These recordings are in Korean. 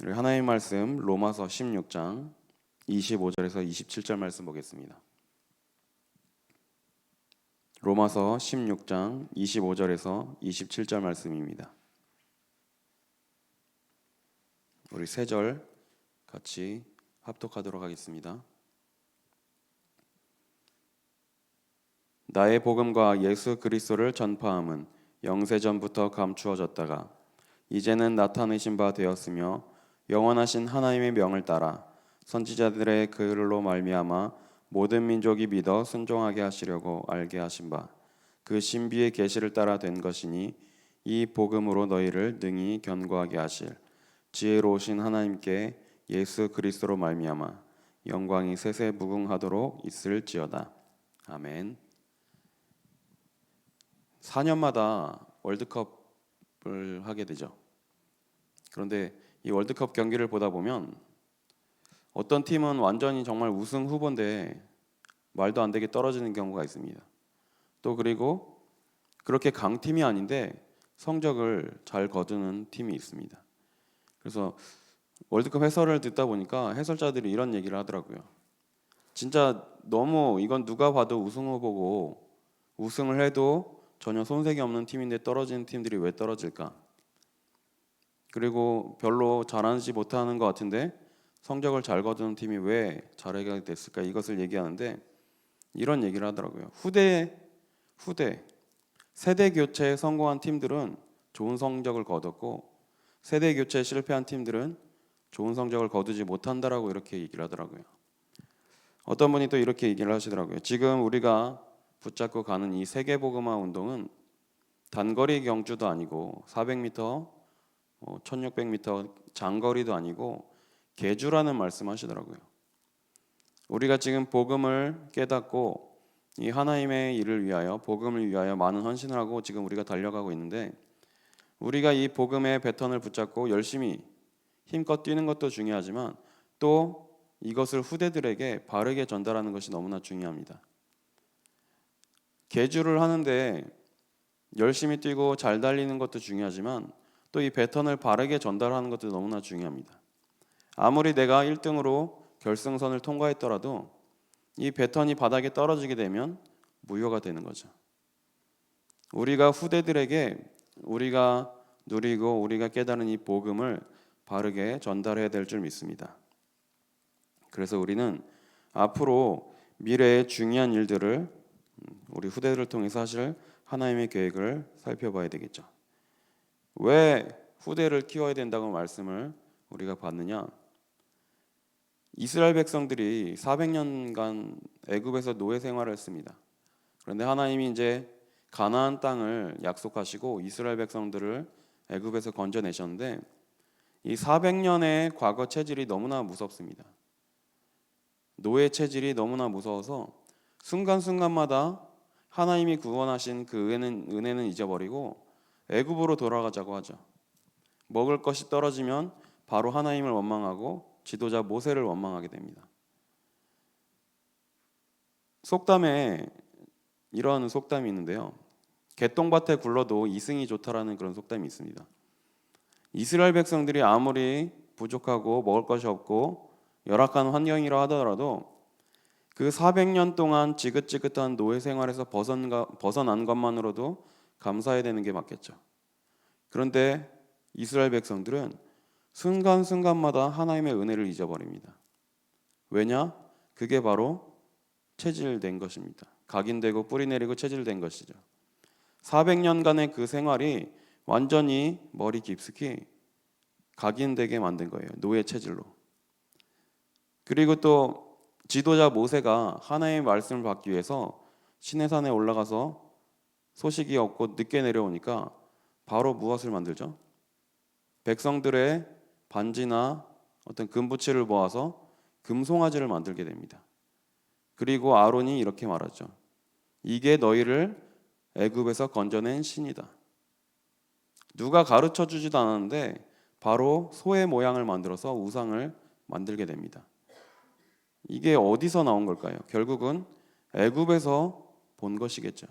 우리 하나님 말씀 로마서 16장 25절에서 27절 말씀 보겠습니다. 로마서 16장 25절에서 27절 말씀입니다. 우리 세 절 같이 합독하도록 하겠습니다. 나의 복음과 예수 그리스도를 전파함은 영세전부터 감추어졌다가 이제는 나타내신 바 되었으며 영원하신 하나님의 명을 따라 선지자들의 글로 말미암아 모든 민족이 믿어 순종하게 하시려고 알게 하신 바 그 신비의 계시를 따라 된 것이니 이 복음으로 너희를 능히 견고하게 하실 지혜로우신 하나님께 예수 그리스도로 말미암아 영광이 세세 무궁하도록 있을지어다. 아멘. 4년마다 월드컵을 하게 되죠. 그런데 이 월드컵 경기를 보다 보면 어떤 팀은 완전히 정말 우승 후보인데 말도 안 되게 떨어지는 경우가 있습니다. 또 그리고 그렇게 강팀이 아닌데 성적을 잘 거두는 팀이 있습니다. 그래서 월드컵 해설을 듣다 보니까 해설자들이 이런 얘기를 하더라고요. 진짜 너무 이건 누가 봐도 우승 후보고 우승을 해도 전혀 손색이 없는 팀인데 떨어지는 팀들이 왜 떨어질까? 그리고 별로 잘하지 못하는 것 같은데 성적을 잘 거두는 팀이 왜 잘하게 됐을까? 이것을 얘기하는데 이런 얘기를 하더라고요. 후대 세대 교체에 성공한 팀들은 좋은 성적을 거뒀고 세대 교체에 실패한 팀들은 좋은 성적을 거두지 못한다라고 이렇게 얘기를 하더라고요. 어떤 분이 또 이렇게 얘기를 하시더라고요. 지금 우리가 붙잡고 가는 이 세계복음화 운동은 단거리 경주도 아니고 400m, 1600m 장거리도 아니고 계주라는 말씀하시더라고요. 우리가 지금 복음을 깨닫고 이 하나님의 일을 위하여 복음을 위하여 많은 헌신을 하고 지금 우리가 달려가고 있는데 우리가 이 복음의 배턴을 붙잡고 열심히 힘껏 뛰는 것도 중요하지만 또 이것을 후대들에게 바르게 전달하는 것이 너무나 중요합니다. 계주를 하는데 열심히 뛰고 잘 달리는 것도 중요하지만 또 이 배턴을 바르게 전달하는 것도 너무나 중요합니다. 아무리 내가 1등으로 결승선을 통과했더라도 이 배턴이 바닥에 떨어지게 되면 무효가 되는 거죠. 우리가 후대들에게 우리가 누리고 우리가 깨달은 이 복음을 바르게 전달해야 될 줄 믿습니다. 그래서 우리는 앞으로 미래의 중요한 일들을 우리 후대들을 통해서 하실 하나님의 계획을 살펴봐야 되겠죠. 왜 후대를 키워야 된다고 말씀을 우리가 받느냐? 이스라엘 백성들이 400년간 애굽에서 노예 생활을 했습니다. 그런데 하나님이 이제 가나안 땅을 약속하시고 이스라엘 백성들을 애굽에서 건져내셨는데 이 400년의 과거 체질이 너무나 무섭습니다. 노예 체질이 너무나 무서워서 순간순간마다 하나님이 구원하신 그 은혜는 잊어버리고 애굽으로 돌아가자고 하죠. 먹을 것이 떨어지면 바로 하나님을 원망하고 지도자 모세를 원망하게 됩니다. 속담에 이런 속담이 있는데요. 개똥밭에 굴러도 이승이 좋다라는 그런 속담이 있습니다. 이스라엘 백성들이 아무리 부족하고 먹을 것이 없고 열악한 환경이라 하더라도 그 400년 동안 지긋지긋한 노예 생활에서 벗어난 것만으로도 감사해야 되는 게 맞겠죠. 그런데 이스라엘 백성들은 순간순간마다 하나님의 은혜를 잊어버립니다. 왜냐? 그게 바로 체질된 것입니다. 각인되고 뿌리 내리고 체질된 것이죠. 400년간의 그 생활이 완전히 머리 깊숙이 각인되게 만든 거예요. 노예 체질로. 그리고 또 지도자 모세가 하나님의 말씀을 받기 위해서 시내산에 올라가서 소식이 없고 늦게 내려오니까 바로 무엇을 만들죠? 백성들의 반지나 어떤 금부치를 모아서 금송아지를 만들게 됩니다. 그리고 아론이 이렇게 말하죠. 이게 너희를 애굽에서 건져낸 신이다. 누가 가르쳐 주지도 않았는데 바로 소의 모양을 만들어서 우상을 만들게 됩니다. 이게 어디서 나온 걸까요? 결국은 애굽에서 본 것이겠죠.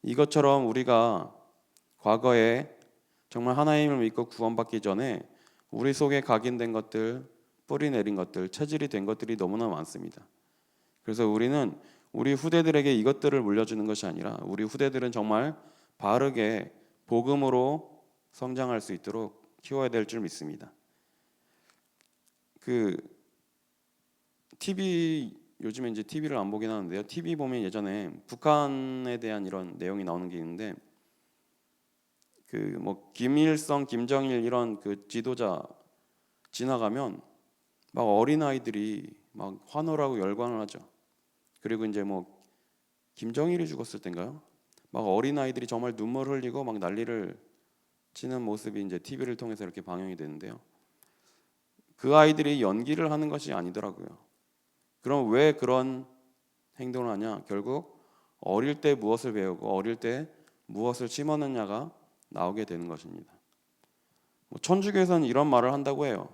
이것처럼 우리가 과거에 정말 하나님을 믿고 구원받기 전에 우리 속에 각인된 것들, 뿌리 내린 것들, 체질이 된 것들이 너무나 많습니다. 그래서 우리는 우리 후대들에게 이것들을 물려주는 것이 아니라 우리 후대들은 정말 바르게 복음으로 성장할 수 있도록 키워야 될 줄 믿습니다. 그 TV 요즘에 이제 TV를 안 보긴 하는데요. TV 보면 예전에 북한에 대한 이런 내용이 나오는 게 있는데 그 뭐 김일성, 김정일 이런 그 지도자 지나가면 막 어린 아이들이 막 환호하고 열광을 하죠. 그리고 이제 뭐 김정일이 죽었을 때인가요? 막 어린 아이들이 정말 눈물 흘리고 막 난리를 치는 모습이 이제 TV를 통해서 이렇게 방영이 되는데요. 그 아이들이 연기를 하는 것이 아니더라고요. 그럼 왜 그런 행동을 하냐? 결국 어릴 때 무엇을 배우고 어릴 때 무엇을 심었느냐가 나오게 되는 것입니다. 천주교에서는 이런 말을 한다고 해요.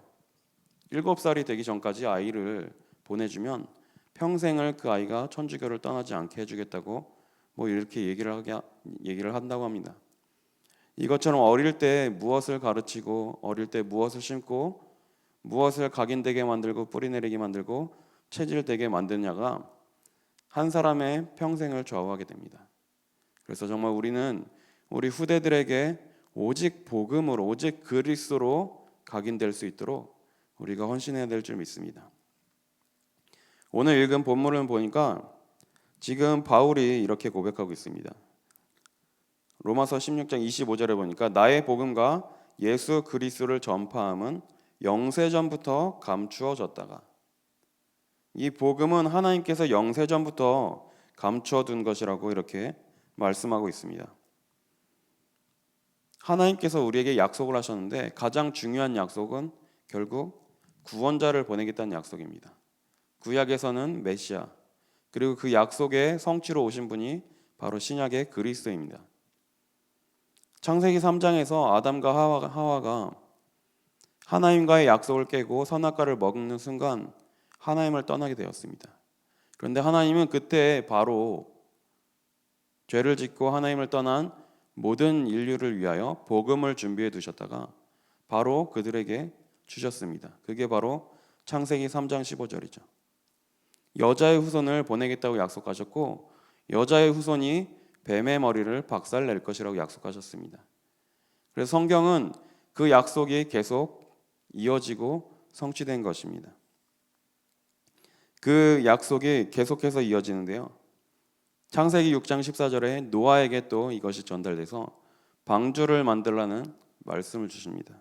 7살이 되기 전까지 아이를 보내주면 평생을 그 아이가 천주교를 떠나지 않게 해주겠다고 이렇게 얘기를 한다고 합니다. 이것처럼 어릴 때 무엇을 가르치고 어릴 때 무엇을 심고 무엇을 각인되게 만들고 뿌리내리게 만들고 체질되게 만드냐가 한 사람의 평생을 좌우하게 됩니다. 그래서 정말 우리는 우리 후대들에게 오직 복음으로 오직 그리스도로 각인될 수 있도록 우리가 헌신해야 될 줄 믿습니다. 오늘 읽은 본문을 보니까 지금 바울이 이렇게 고백하고 있습니다. 로마서 16장 25절에 보니까 나의 복음과 예수 그리스도를 전파함은 영세전부터 감추어졌다가, 이 복음은 하나님께서 영세전부터 감추어둔 것이라고 이렇게 말씀하고 있습니다. 하나님께서 우리에게 약속을 하셨는데 가장 중요한 약속은 결국 구원자를 보내겠다는 약속입니다. 구약에서는 메시아, 그리고 그 약속의 성취로 오신 분이 바로 신약의 그리스도입니다. 창세기 3장에서 아담과 하와가 하나님과의 약속을 깨고 선악과를 먹는 순간 하나님을 떠나게 되었습니다. 그런데 하나님은 그때 바로 죄를 짓고 하나님을 떠난 모든 인류를 위하여 복음을 준비해 두셨다가 바로 그들에게 주셨습니다. 그게 바로 창세기 3장 15절이죠. 여자의 후손을 보내겠다고 약속하셨고 여자의 후손이 뱀의 머리를 박살낼 것이라고 약속하셨습니다. 그래서 성경은 그 약속이 계속 이어지고 성취된 것입니다. 그 약속이 계속해서 이어지는데요. 창세기 6장 14절에 노아에게 또 이것이 전달돼서 방주를 만들라는 말씀을 주십니다.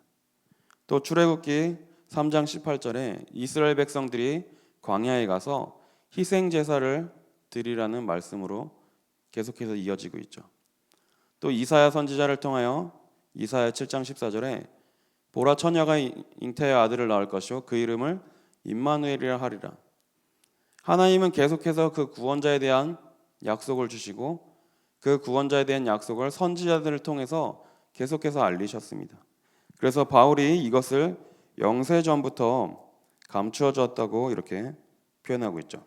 또 출애굽기 3장 18절에 이스라엘 백성들이 광야에 가서 희생 제사를 드리라는 말씀으로 계속해서 이어지고 있죠. 또 이사야 선지자를 통하여 이사야 7장 14절에 보라 처녀가 잉태의 아들을 낳을 것이요 그 이름을 임마누엘이라 하리라. 하나님은 계속해서 그 구원자에 대한 약속을 주시고 그 구원자에 대한 약속을 선지자들을 통해서 계속해서 알리셨습니다. 그래서 바울이 이것을 영세전부터 감추어졌다고 이렇게 표현하고 있죠.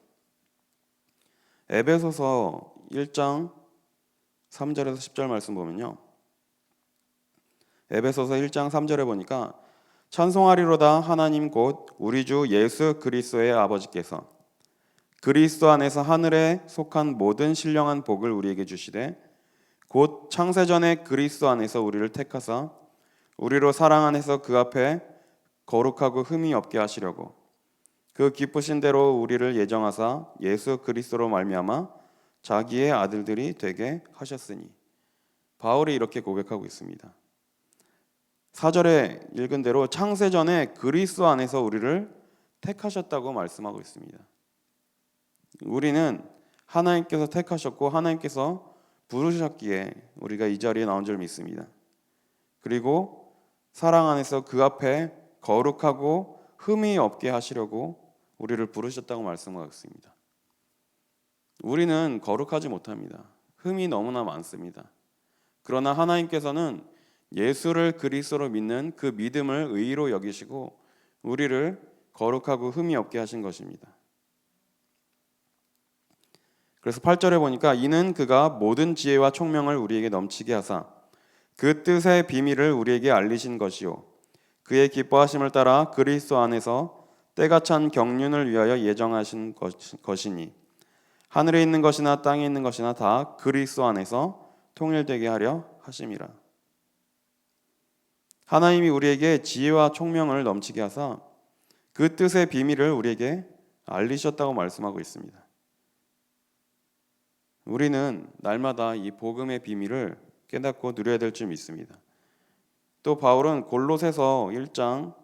에베소서 1장 3절에서 10절 말씀 보면요. 에베소서 1장 3절에 보니까 찬송하리로다 하나님 곧 우리 주 예수 그리스도의 아버지께서 그리스도 안에서 하늘에 속한 모든 신령한 복을 우리에게 주시되 곧 창세전에 그리스도 안에서 우리를 택하사 우리로 사랑 안에서 그 앞에 거룩하고 흠이 없게 하시려고 그 기쁘신 대로 우리를 예정하사 예수 그리스도로 말미암아 자기의 아들들이 되게 하셨으니. 바울이 이렇게 고백하고 있습니다. 4절에 읽은 대로 창세전에 그리스도 안에서 우리를 택하셨다고 말씀하고 있습니다. 우리는 하나님께서 택하셨고 하나님께서 부르셨기에 우리가 이 자리에 나온 줄 믿습니다. 그리고 사랑 안에서 그 앞에 거룩하고 흠이 없게 하시려고 우리를 부르셨다고 말씀하고 있습니다. 우리는 거룩하지 못합니다. 흠이 너무나 많습니다. 그러나 하나님께서는 예수를 그리스도로 믿는 그 믿음을 의로 여기시고 우리를 거룩하고 흠이 없게 하신 것입니다. 그래서 8절에 보니까 이는 그가 모든 지혜와 총명을 우리에게 넘치게 하사 그 뜻의 비밀을 우리에게 알리신 것이요 그의 기뻐하심을 따라 그리스도 안에서 때가 찬 경륜을 위하여 예정하신 것이니 하늘에 있는 것이나 땅에 있는 것이나 다 그리스도 안에서 통일되게 하려 하심이라. 하나님이 우리에게 지혜와 총명을 넘치게 하사 그 뜻의 비밀을 우리에게 알리셨다고 말씀하고 있습니다. 우리는 날마다 이 복음의 비밀을 깨닫고 누려야 될 줄 믿습니다. 또 바울은 골로새서 1장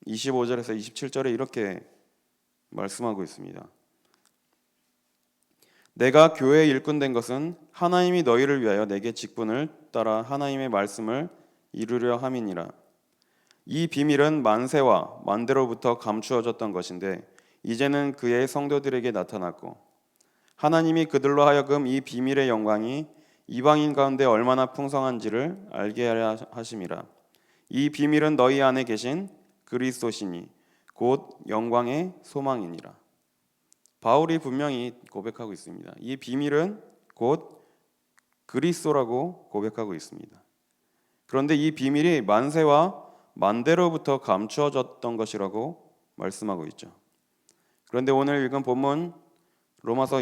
25절에서 27절에 이렇게 말씀하고 있습니다. 내가 교회의 일꾼 된 것은 하나님이 너희를 위하여 내게 직분을 따라 하나님의 말씀을 이루려 함이니라. 이 비밀은 만세와 만대로부터 감추어졌던 것인데 이제는 그의 성도들에게 나타났고 하나님이 그들로 하여금 이 비밀의 영광이 이방인 가운데 얼마나 풍성한지를 알게 하려 하심이라. 이 비밀은 너희 안에 계신 그리스도시니 곧 영광의 소망이니라. 바울이 분명히 고백하고 있습니다. 이 비밀은 곧 그리스도라고 고백하고 있습니다. 그런데 이 비밀이 만세와 만대로부터 감추어졌던 것이라고 말씀하고 있죠. 그런데 오늘 읽은 본문 로마서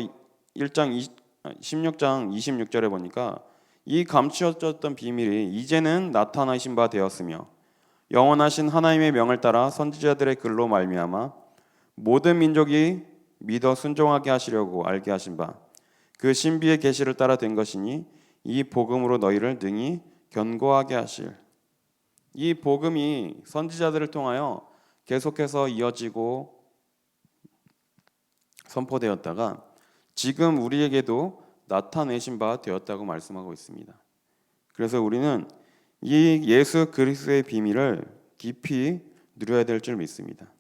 16장 26절에 보니까 이 감추어졌던 비밀이 이제는 나타나신 바 되었으며 영원하신 하나님의 명을 따라 선지자들의 글로 말미암아 모든 민족이 믿어 순종하게 하시려고 알게 하신 바 그 신비의 계시를 따라 된 것이니 이 복음으로 너희를 능히 견고하게 하실. 이 복음이 선지자들을 통하여 계속해서 이어지고 선포되었다가 지금 우리에게도 나타내신 바 되었다고 말씀하고 있습니다. 그래서 우리는 이 예수 그리스도의 비밀을 깊이 누려야 될 줄 믿습니다.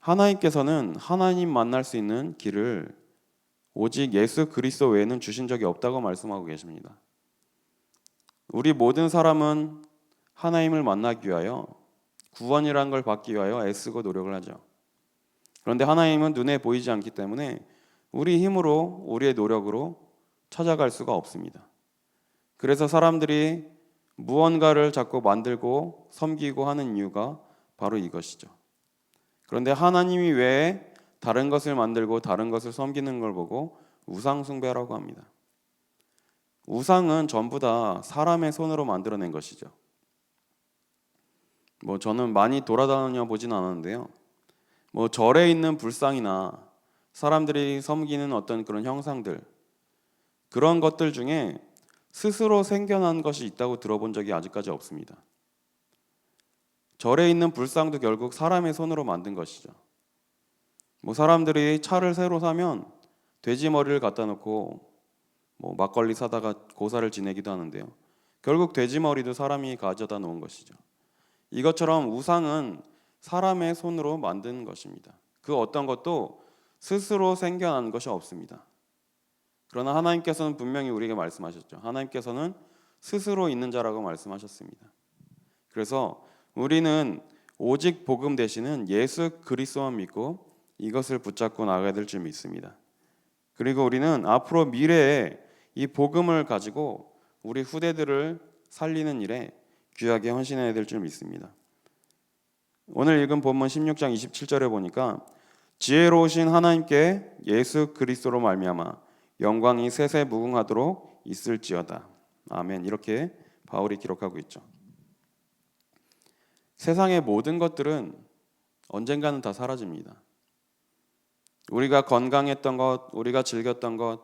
하나님께서는 하나님 만날 수 있는 길을 오직 예수 그리스도 외에는 주신 적이 없다고 말씀하고 계십니다. 우리 모든 사람은 하나님을 만나기 위하여 구원이라는 걸 받기 위하여 애쓰고 노력을 하죠. 그런데 하나님은 눈에 보이지 않기 때문에 우리 힘으로 우리의 노력으로 찾아갈 수가 없습니다. 그래서 사람들이 무언가를 자꾸 만들고 섬기고 하는 이유가 바로 이것이죠. 그런데 하나님이 외에 다른 것을 만들고 다른 것을 섬기는 걸 보고 우상 숭배라고 합니다. 우상은 전부 다 사람의 손으로 만들어낸 것이죠. 저는 많이 돌아다녀 보진 않았는데요. 절에 있는 불상이나 사람들이 섬기는 어떤 그런 형상들, 그런 것들 중에 스스로 생겨난 것이 있다고 들어본 적이 아직까지 없습니다. 절에 있는 불상도 결국 사람의 손으로 만든 것이죠. 사람들이 차를 새로 사면 돼지 머리를 갖다 놓고 막걸리 사다가 고사를 지내기도 하는데요. 결국 돼지 머리도 사람이 가져다 놓은 것이죠. 이것처럼 우상은 사람의 손으로 만든 것입니다. 그 어떤 것도 스스로 생겨난 것이 없습니다. 그러나 하나님께서는 분명히 우리에게 말씀하셨죠. 하나님께서는 스스로 있는 자라고 말씀하셨습니다. 그래서 우리는 오직 복음 되시는 예수 그리스도만 믿고 이것을 붙잡고 나가야 될 줄 믿습니다. 그리고 우리는 앞으로 미래에 이 복음을 가지고 우리 후대들을 살리는 일에 귀하게 헌신해야 될 줄 믿습니다. 오늘 읽은 본문 16장 27절에 보니까 지혜로우신 하나님께 예수 그리스도로 말미암아 영광이 세세 무궁하도록 있을지어다. 아멘. 이렇게 바울이 기록하고 있죠. 세상의 모든 것들은 언젠가는 다 사라집니다. 우리가 건강했던 것, 우리가 즐겼던 것,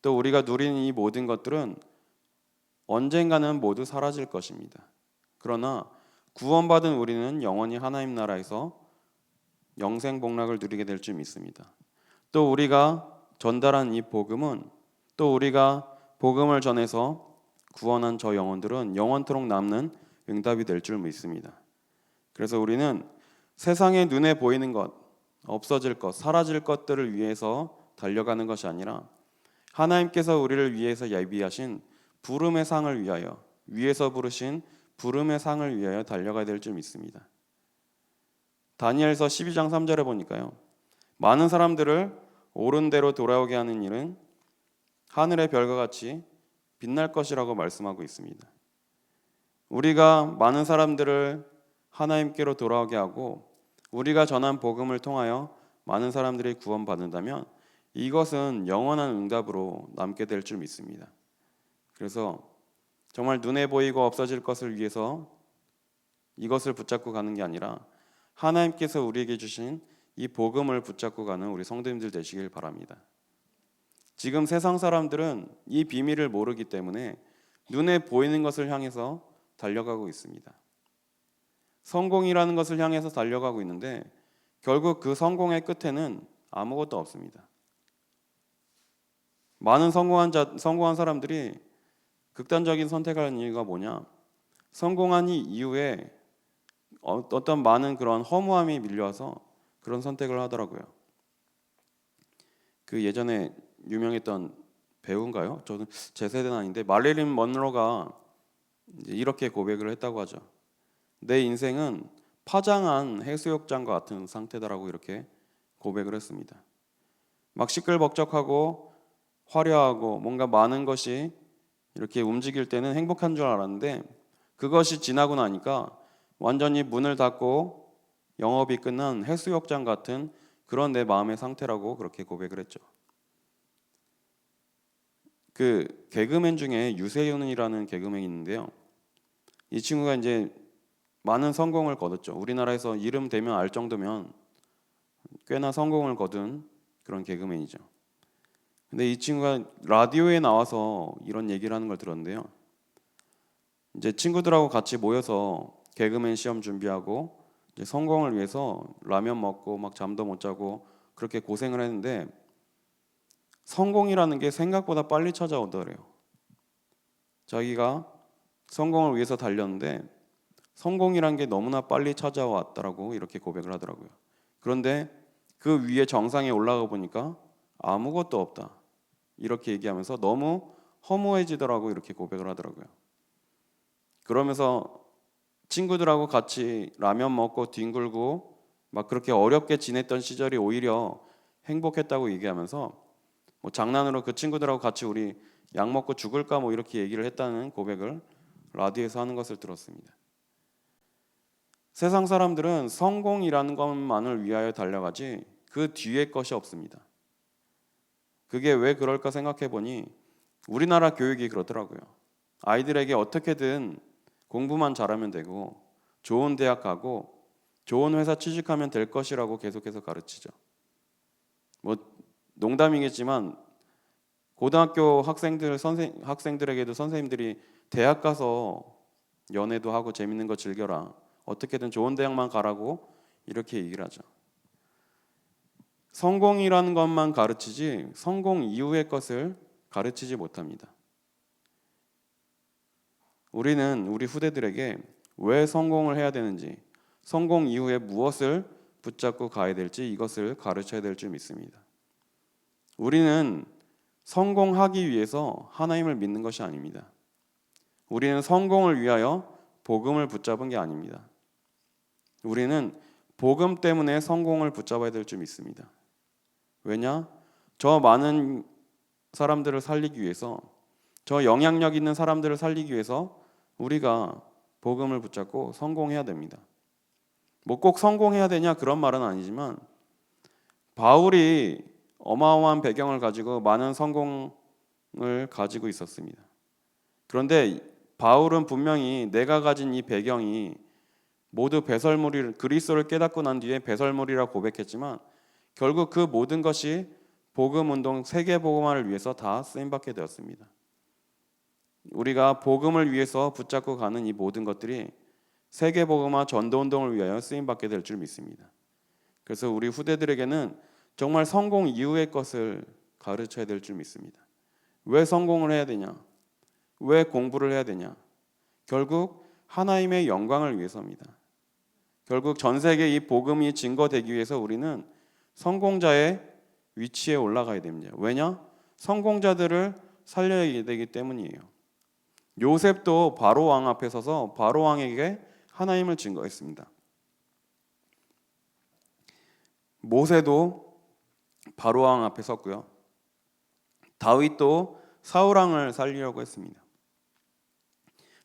또 우리가 누리는 이 모든 것들은 언젠가는 모두 사라질 것입니다. 그러나 구원받은 우리는 영원히 하나님 나라에서 영생복락을 누리게 될 줄 믿습니다. 또 우리가 전달한 이 복음은, 또 우리가 복음을 전해서 구원한 저 영혼들은 영원토록 남는 응답이 될 줄 믿습니다. 그래서 우리는 세상의 눈에 보이는 것, 없어질 것, 사라질 것들을 위해서 달려가는 것이 아니라 하나님께서 우리를 위해서 예비하신 부름의 상을 위하여, 위에서 부르신 부름의 상을 위하여 달려가야 될 줄 믿습니다. 다니엘서 12장 3절에 보니까요, 많은 사람들을 옳은 대로 돌아오게 하는 일은 하늘의 별과 같이 빛날 것이라고 말씀하고 있습니다. 우리가 많은 사람들을 하나님께로 돌아오게 하고 우리가 전한 복음을 통하여 많은 사람들이 구원받는다면 이것은 영원한 응답으로 남게 될 줄 믿습니다. 그래서 정말 눈에 보이고 없어질 것을 위해서 이것을 붙잡고 가는 게 아니라 하나님께서 우리에게 주신 이 복음을 붙잡고 가는 우리 성도님들 되시길 바랍니다. 지금 세상 사람들은 이 비밀을 모르기 때문에 눈에 보이는 것을 향해서 달려가고 있습니다. 성공이라는 것을 향해서 달려가고 있는데 결국 그 성공의 끝에는 아무것도 없습니다. 많은 성공한 사람들이 극단적인 선택하는 이유가 뭐냐? 성공한 이후에 어떤 많은 그런 허무함이 밀려와서 그런 선택을 하더라고요. 그 예전에 유명했던 배우인가요? 저는 제 세대는 아닌데 마릴린 먼로가 이렇게 고백을 했다고 하죠. 내 인생은 파장한 해수욕장과 같은 상태다라고 이렇게 고백을 했습니다. 막 시끌벅적하고 화려하고 뭔가 많은 것이 이렇게 움직일 때는 행복한 줄 알았는데 그것이 지나고 나니까 완전히 문을 닫고 영업이 끝난 해수욕장 같은 그런 내 마음의 상태라고 그렇게 고백을 했죠. 그 개그맨 중에 유세윤이라는 개그맨이 있는데요. 이 친구가 이제 많은 성공을 거뒀죠. 우리나라에서 이름 대면 알 정도면 꽤나 성공을 거둔 그런 개그맨이죠. 근데 이 친구가 라디오에 나와서 이런 얘기를 하는 걸 들었는데요. 이제 친구들하고 같이 모여서 개그맨 시험 준비하고 이제 성공을 위해서 라면 먹고 막 잠도 못 자고 그렇게 고생을 했는데 성공이라는 게 생각보다 빨리 찾아오더래요. 자기가 성공을 위해서 달렸는데 성공이란 게 너무나 빨리 찾아왔다라고 이렇게 고백을 하더라고요. 그런데 그 위에 정상에 올라가 보니까 아무것도 없다. 이렇게 얘기하면서 너무 허무해지더라고 이렇게 고백을 하더라고요. 그러면서 친구들하고 같이 라면 먹고 뒹굴고 막 그렇게 어렵게 지냈던 시절이 오히려 행복했다고 얘기하면서 뭐 장난으로 그 친구들하고 같이 우리 약 먹고 죽을까 뭐 이렇게 얘기를 했다는 고백을 라디오에서 하는 것을 들었습니다. 세상 사람들은 성공이라는 것만을 위하여 달려가지 그 뒤에 것이 없습니다. 그게 왜 그럴까 생각해 보니 우리나라 교육이 그렇더라고요. 아이들에게 어떻게든 공부만 잘하면 되고 좋은 대학 가고 좋은 회사 취직하면 될 것이라고 계속해서 가르치죠. 뭐 농담이겠지만 고등학교 학생들에게도 선생님들이 대학 가서 연애도 하고 재밌는 거 즐겨라. 어떻게든 좋은 대학만 가라고 이렇게 얘기를 하죠. 성공이라는 것만 가르치지 성공 이후의 것을 가르치지 못합니다. 우리는 우리 후대들에게 왜 성공을 해야 되는지, 성공 이후에 무엇을 붙잡고 가야 될지 이것을 가르쳐야 될 줄 믿습니다. 우리는 성공하기 위해서 하나님을 믿는 것이 아닙니다. 우리는 성공을 위하여 복음을 붙잡은 게 아닙니다. 우리는 복음 때문에 성공을 붙잡아야 될 줄 믿습니다. 왜냐? 저 많은 사람들을 살리기 위해서, 저 영향력 있는 사람들을 살리기 위해서 우리가 복음을 붙잡고 성공해야 됩니다. 뭐 꼭 성공해야 되냐 그런 말은 아니지만 바울이 어마어마한 배경을 가지고 많은 성공을 가지고 있었습니다. 그런데 바울은 분명히 내가 가진 이 배경이 모두 배설물이 그리스도를 깨닫고 난 뒤에 배설물이라 고백했지만 결국 그 모든 것이 복음 운동 세계 복음화를 위해서 다 쓰임 받게 되었습니다. 우리가 복음을 위해서 붙잡고 가는 이 모든 것들이 세계 복음화 전도 운동을 위하여 쓰임 받게 될 줄 믿습니다. 그래서 우리 후대들에게는 정말 성공 이후의 것을 가르쳐야 될 줄 믿습니다. 왜 성공을 해야 되냐? 왜 공부를 해야 되냐? 결국 하나님의 영광을 위해서입니다. 결국 전 세계 이 복음이 증거되기 위해서 우리는 성공자의 위치에 올라가야 됩니다. 왜냐? 성공자들을 살려야 되기 때문이에요. 요셉도 바로 왕 앞에 서서 바로 왕에게 하나님을 증거했습니다. 모세도 바로 왕 앞에 섰고요. 다윗도 사울 왕을 살리려고 했습니다.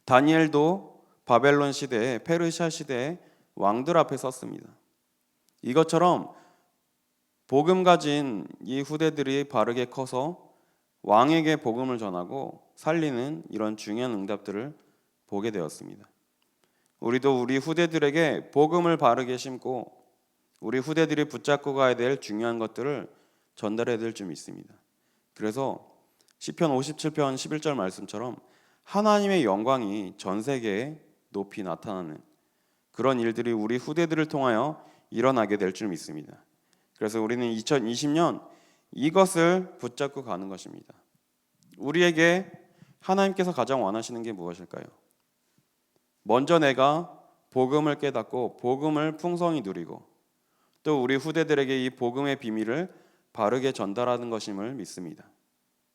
다니엘도 바벨론 시대에, 페르시아 시대의 왕들 앞에 섰습니다. 이것처럼 복음 가진 이 후대들이 바르게 커서 왕에게 복음을 전하고 살리는 이런 중요한 응답들을 보게 되었습니다. 우리도 우리 후대들에게 복음을 바르게 심고 우리 후대들이 붙잡고 가야 될 중요한 것들을 전달해야 될 줄 믿습니다. 그래서 시편 57편 11절 말씀처럼 하나님의 영광이 전 세계에 높이 나타나는 그런 일들이 우리 후대들을 통하여 일어나게 될 줄 믿습니다. 그래서 우리는 2020년 이것을 붙잡고 가는 것입니다. 우리에게 하나님께서 가장 원하시는 게 무엇일까요? 먼저 내가 복음을 깨닫고 복음을 풍성히 누리고 또 우리 후대들에게 이 복음의 비밀을 바르게 전달하는 것임을 믿습니다.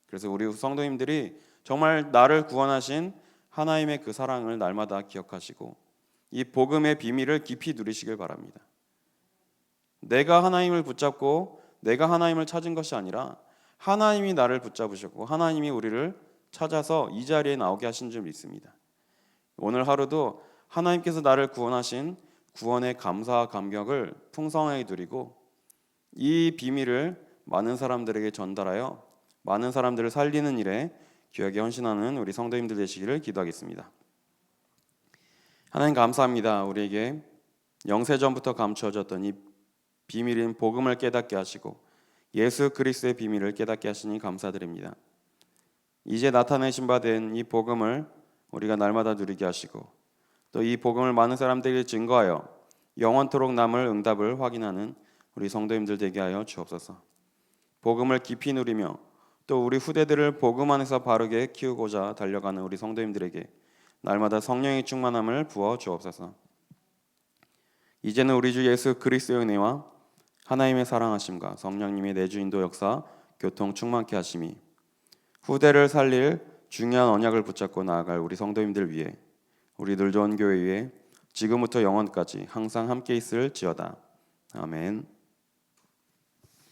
그래서 우리 성도님들이 정말 나를 구원하신 하나님의 그 사랑을 날마다 기억하시고 이 복음의 비밀을 깊이 누리시길 바랍니다. 내가 하나님을 붙잡고 내가 하나님을 찾은 것이 아니라 하나님이 나를 붙잡으셨고 하나님이 우리를 찾아서 이 자리에 나오게 하신 줄 믿습니다. 오늘 하루도 하나님께서 나를 구원하신 구원의 감사와 감격을 풍성하게 누리고 이 비밀을 많은 사람들에게 전달하여 많은 사람들을 살리는 일에 귀하게 헌신하는 우리 성도님들 되시기를 기도하겠습니다. 하나님 감사합니다. 우리에게 영세전부터 감추어졌던 이 비밀인 복음을 깨닫게 하시고 예수 그리스도의 비밀을 깨닫게 하시니 감사드립니다. 이제 나타내신 바 된 이 복음을 우리가 날마다 누리게 하시고 또 이 복음을 많은 사람들에게 증거하여 영원토록 남을 응답을 확인하는 우리 성도님들 되게 하여 주옵소서. 복음을 깊이 누리며 또 우리 후대들을 복음 안에서 바르게 키우고자 달려가는 우리 성도님들에게 날마다 성령의 충만함을 부어 주옵소서. 이제는 우리 주 예수 그리스도의 은혜와 하나님의 사랑하심과 성령님의 내주 인도 역사 교통 충만케 하심이 후대를 살릴 중요한 언약을 붙잡고 나아갈 우리 성도님들 위해 우리 늘 좋은 교회 위에 지금부터 영원까지 항상 함께 있을지어다. 아멘.